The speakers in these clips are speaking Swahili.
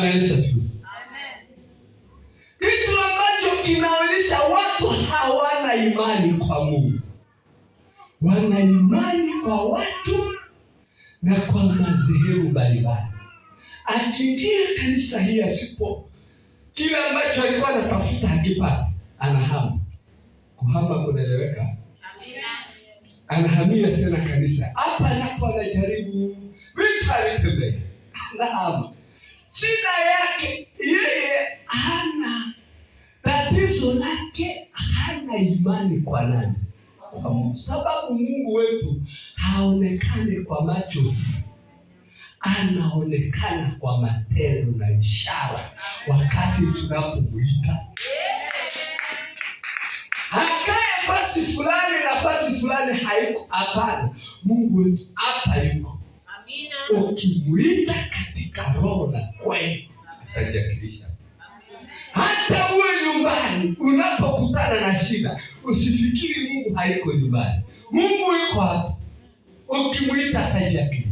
Bwana Yesu asifiwe. Kitu ambacho kinaonyesha watu hawana imani kwa Mungu. Wana imani kwa watu na kwa madhehebu mbalimbali. Akiingia kanisa hili asipo kile ambacho alikuwa anatafuta hakipati, anahama. Kuhama kunaeleweka? Amina. Anahamia tena kanisa. Hapa napo anajaribu vitu alipembea. Anahama. Shida yake yeye hana, tatizo lake hana imani kwa nani? Kwa Mungu. Sababu Mungu wetu haonekane kwa macho, anaonekana kwa matendo na ishara wakati tunapomuita. Hakae nafasi fulani nafasi fulani haiko, hapana. Mungu wetu hapa yuko. Amina. Ukimuita katika roho na kweli atajiakilisha. Hata uwe nyumbani unapokutana na shida, usifikiri Mungu haiko nyumbani. Mungu yuko hapa. Ukimuita atajiakilisha.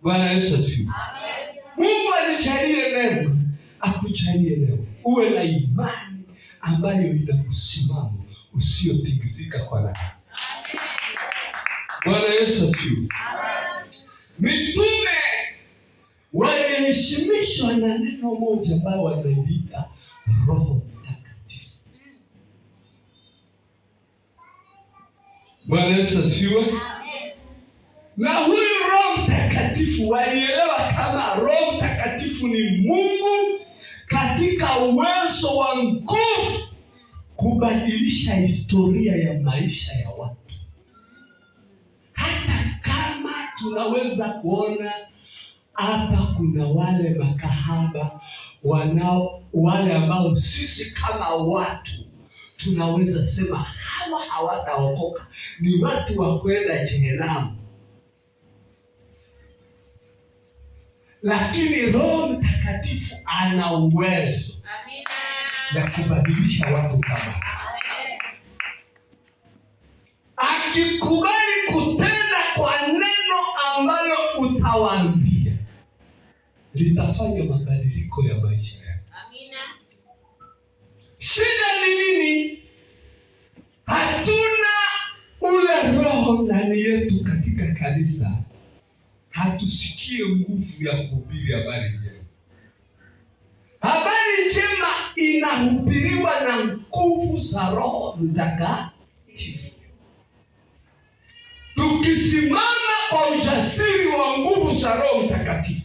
Bwana Yesu asifiwe. Amen. Mungu anichalie leo, akuchalie leo uwe na imani ambayo ina msimamo usiotingizika kwa nani. Bwana Yesu asifiwe. Mitume waliheshimishwa na neno moja ambalo wanaita Roho Mtakatifu. Bwana Yesu asifiwe. Na huyu Roho Mtakatifu walielewa kama Roho Mtakatifu ni Mungu katika uwezo wa nguvu kubadilisha historia ya maisha ya watu. Hata kama tunaweza kuona hapa kuna wale makahaba wale ambao sisi kama watu tunaweza sema hawa hawataokoka, ni watu wa kwenda jehanamu. Lakini Roho Mtakatifu ana uwezo na kubadilisha watu kama. Akikubali kutenda kwa neno ambalo utawaambia, litafanya mabadiliko ya maisha yako. Amina. Shida ni nini? Hatuna ule Roho ndani yetu katika kanisa. Hatusikie nguvu ya kuhubiri habari njema. Habari njema inahubiriwa na nguvu za Roho Mtakatifu. Tukisimama kwa ujasiri wa nguvu za Roho Mtakatifu,